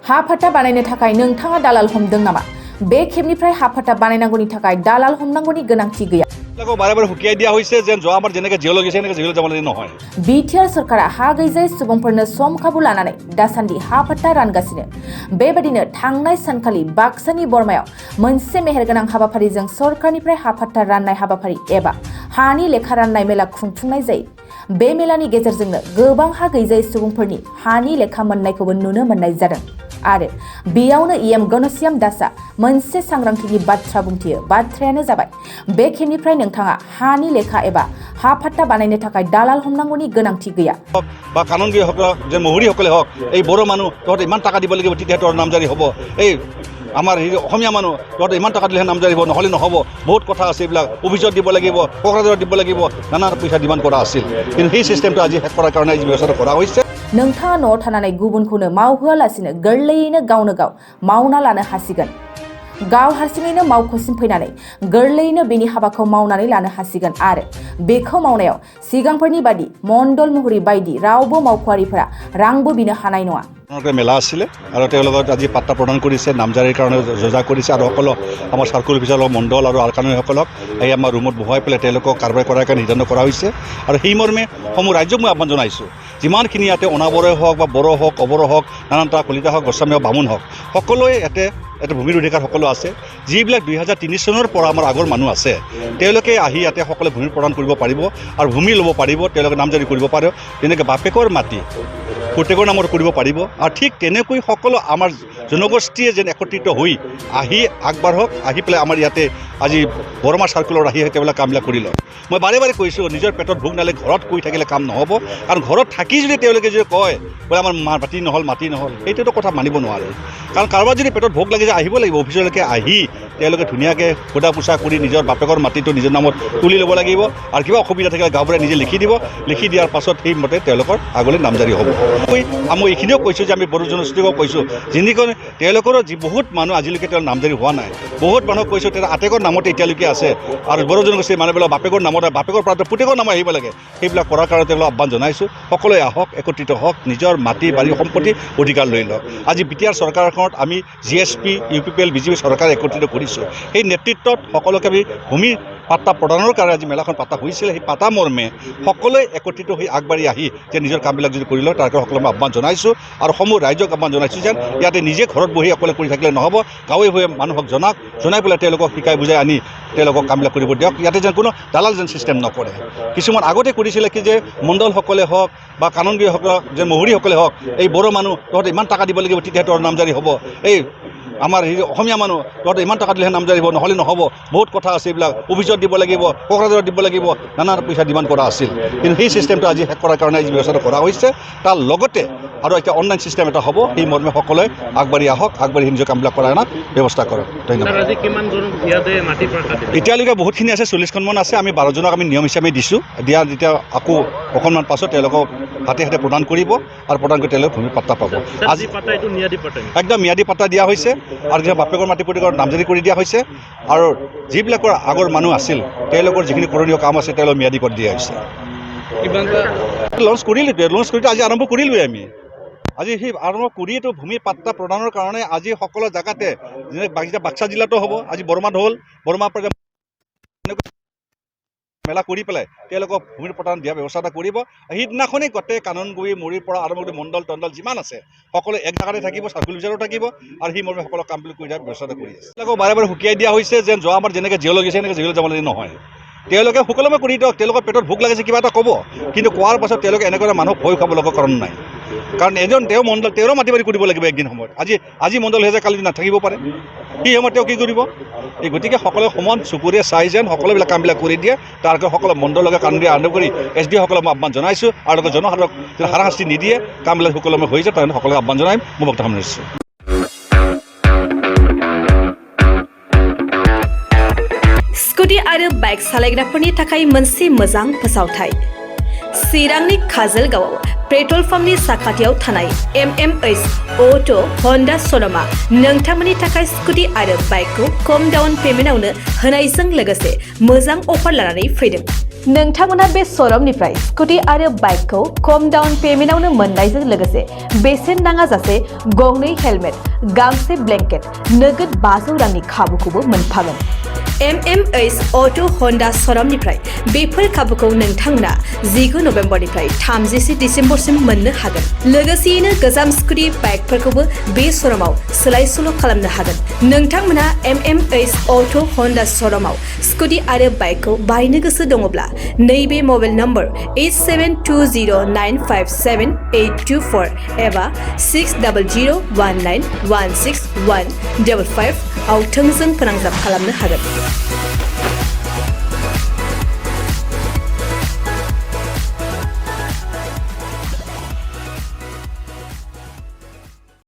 हा फाट्टा बानायनो थाखाय नोंथाङा दालाल हमदों नामा? बे खेबनिफ्राय हा फाट्टा बानायनांगौनि थाखाय दालाल हमनांगौनि गोनांथि गैया। बारे बारे हुकियाय दिया होइसे जेन जोआबार जेनेके जेल गेसे नेके जेल जाबालाय নহয়। बिटिआर सरकारा हा गैजायै सुबुंफोरनो सम खाबु लानानै दासान्दि हा फाट्टा रानगासिनो। बेबादिनो थांनाय सानखालि बाक्सानि बरमायाव मोनसे मेहेरगोनां हाबाफारिजों सरकारनिफ्राय हा फाट्टा राननाय हाबाफारि एबा हानि लेखा राननाय मेला खुंफुंनाय जायो। बे मेलानि गेजेरजोंनो गोबां हा गैजायै सुबुंफोरनि हानि लेखा मोननायखौबो नुनो मोननाय जादों। आरो बेयावनो इएम गणेशियाम दासआ मोनसे सांग्रांथिनि बाथ्रा बुंथियो। बाथ्रायानो जाबाय बे खेबनिफ्राय नोंथाङा हानि लेखा एबा हा फाट्टा बानायनो थाखाय दालाल हमनांगौनि गोनांथि गैया। বা কানুনবিদসকলক যে মহুৰীসকলে হওক এই বড়ো মানুহ তহঁতে ইমান টকা দিব লাগিব তেতিয়া তোৰ নামজাৰি হ'ব। এই আমাৰ অসমীয়া মানুহ তহঁতে ইমান টকা দিলেহে নামজাৰি হ'ব, নহ'লে নহ'ব। বহুত কথা আছে, এইবিলাক অভিযোগ দিব লাগিব, কোকৰাঝাৰত দিব লাগিব, নানা পইচা ডিমাণ্ড কৰা আছিল। কিন্তু সেই চিষ্টেমটো আজি শেষ কৰাৰ কাৰণে আজি ব্যৱস্থা কৰা হৈছে। नोंथाङा न'आव थानानै गुबुनखौनो मावहोआलासिनो गोरलैयैनो गावनो गाव मावना लानो हासिगोन। गाव हारसिङैनो मावख'सिम फैनानै गोरलैयैनो बेनि हाबाखौ मावनानै लानो हासिगोन आरो बेखौ मावनायाव सिगांफोरनि बादि मण्डल मुहुरि बायदि रावबो मावख'आरिफोरा रांबो बिनो हानाय नङा। মেলা আছিলে আৰু তেওঁলোকক আজি পাত্তা প্ৰদান কৰিছে, নামজাৰিৰ কাৰণে যোজা কৰিছে আৰু সকলো আমাৰ চাৰ্কুল অফিচাৰ মণ্ডল আৰু আলকানুসকলক এই আমাৰ ৰুমত বহুৱাই পেলাই তেওঁলোকক কাৰ্যবাহী কৰাৰ কাৰণে নিৰ্ধাৰণ কৰা হৈছে। আৰু সেই মৰ্মে সমূহ ৰাজ্যক মই আহ্বান জনাইছোঁ, যিমানখিনি ইয়াতে অনাবৰে হওক বা বড়ো হওক, অবড়ো হওক, নানানটা কলিতা হওক, গোস্বামী হওক, বামুণ হওক, সকলোৱে ইয়াতে ভূমিৰ অধিকাৰ সকলো আছে। যিবিলাক 2003 চনৰ পৰা আমাৰ আগৰ মানুহ আছে তেওঁলোকে আহি ইয়াতে সকলোৱে ভূমি প্ৰদান কৰিব পাৰিব আৰু ভূমি ল'ব পাৰিব, তেওঁলোকে নামজাৰি কৰিব পাৰে। যেনেকৈ বাপেকৰ মাটি প্ৰত্যেকৰ নামত কৰিব পাৰিব। আৰু ঠিক তেনেকৈ সকলো আমাৰ জনগোষ্ঠীয়ে যেন একত্ৰিত হৈ আহি আগবাঢ়ক, আহি পেলাই আমাৰ ইয়াতে আজি বৰমা চাৰ্কুলত আহি তেওঁলোকে কামবিলাক কৰি লওক। মই বাৰে বাৰে কৈছোঁ, নিজৰ পেটত ভোক নালে ঘৰত কৈ থাকিলে কাম নহ'ব। কাৰণ ঘৰত থাকি যদি তেওঁলোকে যদি কয় বোলে আমাৰ মাটি নহ'ল, সেইটোতো কথা মানিব নোৱাৰে। কাৰণ কাৰোবাৰ যদি পেটত ভোক লাগে যে আহিব লাগিব, অফিচলৈকে আহি তেওঁলোকে ধুনীয়াকৈ সোধা পোছা কৰি নিজৰ বাপেকৰ মাটিটো নিজৰ নামত তুলি ল'ব লাগিব। আৰু কিবা অসুবিধা থাকিলে গাঁওবুঢ়াই নিজে লিখি দিব, লিখি দিয়াৰ পাছত সেইমতে তেওঁলোকৰ আগলৈ নামজাৰি হ'ব। মই এইখিনিও কৈছোঁ যে আমি বড়ো জনগোষ্ঠীকো কৈছোঁ, যিখিনি তেওঁলোকৰো বহুত মানুহ আজিলৈকে তেওঁ নামজাৰি হোৱা নাই। বহুত মানুহক কৈছোঁ তেওঁ আটেকৰ নামতে এতিয়ালৈকে আছে। আৰু বড়ো জনগোষ্ঠীৰ মানুহবিলাক বাপেকৰ নামত, বাপেকৰ পৰা পুতেকৰ নাম আহিব লাগে। সেইবিলাক কৰাৰ কাৰণে তেওঁলোকক আহ্বান জনাইছোঁ, সকলোৱে আহক, একত্ৰিত হওক, নিজৰ মাটি বাৰী সম্পত্তি অধিকাৰ লৈ লওক। আজি বিটিআৰ চৰকাৰখনত আমি GSP, UPPL, BJP চৰকাৰ একত্ৰিত কৰিছোঁ। সেই নেতৃত্বত সকলোকে আমি ভূমি পাট্টা প্ৰদানৰ কাৰণে আজি মেলাখন পাতা হৈছিলে। সেই পাতা মৰ্মে সকলোৱে একত্ৰিত হৈ আগবাঢ়ি আহি যে নিজৰ কামবিলাক যদি কৰি লয়, তাৰ কাৰণে সকলোকে আহ্বান জনাইছোঁ। আৰু সমূহ ৰাইজক আহ্বান জনাইছোঁ যেন ইয়াতে নিজে ঘৰত বহি অকলে কৰি থাকিলে নহ'ব, গাঁৱে ভূঞে মানুহক জনাই পেলাই তেওঁলোকক শিকাই বুজাই আনি তেওঁলোকক কামবিলাক কৰিব দিয়ক। ইয়াতে যেন কোনো দালাল যেন চিষ্টেম নকৰে। কিছুমান আগতে কৰিছিলে কি যে মণ্ডলসকলে হওক বা কানুনবিদসকলক যে মহুৰীসকলে হওক, এই বড়ো মানুহ তহঁতে ইমান টকা দিব লাগিব তেতিয়া তোৰ নামজাৰি হ'ব, এই আমাৰ অসমীয়া মানুহ তহঁতে ইমান টকা দিলেহে নামজাৰি হ'ব, নহ'লে নহ'ব। বহুত কথা আছে, এইবিলাক অভিযোগ দিব লাগিব, কোকৰাঝাৰত দিব লাগিব, নানা পইচা ডিমাণ্ড কৰা আছিল। কিন্তু সেই চিষ্টেমটো আজি শেষ কৰাৰ কাৰণে আজি ব্যৱস্থা কৰা হৈছে। তাৰ লগতে আৰু এতিয়া অনলাইন চিষ্টেম এটা হ'ব, সেই মৰ্মে সকলোৱে আগবাঢ়ি আহক, আগবাঢ়ি নিজৰ কামবিলাক কৰাৰ ব্যৱস্থা কৰক। ধন্যবাদ। এতিয়ালৈকে বহুতখিনি আছে, 40খনমান আছে। আমি 12জনক আমি নিয়ম হিচাপে দিছোঁ। দিয়া যেতিয়া আকৌ অকণমান পাছত তেওঁলোকক হাতে হাতে প্ৰদান কৰিব আৰু প্ৰদান কৰি তেওঁলোকে ভূমি পাট্টা পাব। আজি একদম ম্যাদী পাট্টা দিয়া হৈছে আৰু যেতিয়া বাপেকৰ মাটি প্ৰতিকৰ নামজাৰি কৰি দিয়া হৈছে। আৰু যিবিলাকৰ আগৰ মানুহ আছিল তেওঁলোকৰ যিখিনি কৰণীয় কাম আছে তেওঁলোকক ম্যাদী কৰি দিয়া হৈছে। লঞ্চ কৰিলোঁ আজি আৰম্ভ কৰিলোঁৱে আমি। আজি সেই আৰম্ভ কৰিয়েতো ভূমি পাট্টা প্ৰদানৰ কাৰণে আজি সকলো জেগাতে যেনে বাক্সা জিলাতো হ'ব, আজি বৰমাত হ'ল, বৰমাৰ পৰা মেলা কৰি পেলাই তেওঁলোকক ভূমিৰ প্ৰদান দিয়া ব্যৱস্থা এটা কৰিব। সেইদিনাখনেই গোটেই কানুনগুৰি মৰিৰ পৰা আৰম্ভ কৰি মণ্ডল টণ্ডল যিমান আছে সকলো এক জেগাতে থাকিব, চাৰ্কুল অফিচাৰো থাকিব আৰু সেই মৰ্মে সকলো কামবিলাক কৰি দিয়াৰ ব্যৱস্থা কৰি আছে। তেওঁলোকক বাৰে বাৰে হুকিয়াই দিয়া হৈছে যেন যোৱাবাৰ যেনেকৈ জেল গৈছে এনেকৈ জেল যাবলৈ নহয়। তেওঁলোকে সুকলমে কৰি দিয়ক, তেওঁলোকৰ পেটত ভোক লাগিছে কিবা এটা ক'ব, কিন্তু কোৱাৰ পাছত তেওঁলোকে এনেকৈ মানুহক ভয় খাব লগা কাৰণ নাই। কাৰণ এজন তেওঁ মণ্ডল তেওঁৰো মাটি বাৰী কৰিব লাগিব একদিন সময়ত। আজি মণ্ডল হৈ যায়, কালি নাথাকিব পাৰে, সেই সময়ত তেওঁ কি কৰিব? এই গতিকে সকলোৱে সমান চকুৰে চাই যেন সকলোবিলাক কামবিলাক কৰি দিয়ে, তাৰ কাৰণে সকলো মণ্ডলকে কাম দিয়া আৰম্ভ কৰি SD সকলক মই আহ্বান জনাইছোঁ। আৰু লগতে জনসাধাৰণক হাৰাশাস্তি নিদিয়ে কামবিলাক সুকলমে হৈ যায়, তাৰ কাৰণে সকলোকে আহ্বান জনাই মই বক্তব্য সামৰিছোঁ। स्कुटि आरो बाइक सालायग्राफोरनि थाखाय मोनसे मोजां फोसावथाय। चिरांनि काजलगावआव पेट्रल पाम्पनि साखाथियाव थानाय MMH अट' हन्डा सनमा नोंथांमोननि थाखाय स्कुटि आरो बाइकखौ खम डाउन पेमेन्टआवनो होनायजों लोगोसे मोजां अफार लानानै फैदों। नोंथांमोना बे श'रुमनिफ्राय स्कुटि आरो बाइकखौ खम डाउन पेमेन्टआवनो मोननायजों लोगोसे बेसेन नाङा जासे गंनै हेलमेट, गांसे ब्लेंकेट, नोगोद 500 रांनि खाबुखौबो मोनफागोन। MMH अट' हन्डा श'रुमनिफ्राय बेफोर खाबुखौ नोंथांमोना 19 नभेम्बरनिफ्राय 30 डिसेम्बरसिम मोननो हागोन। लोगोसेयैनो गोजाम स्कुटि बाइकफोरखौबो बे श'रुमाव सोलाय सोल' खालामनो हागोन। नोंथांमोना MMH अट' हन्डा श'रुमाव स्कुटि आरो बाइकखौ बायनो गोसो दङब्ला नैबे मबाइल नम्बर 8720957824 एबा 6001916155 आव थोंजों फोनांजाब खालामनो हागोन।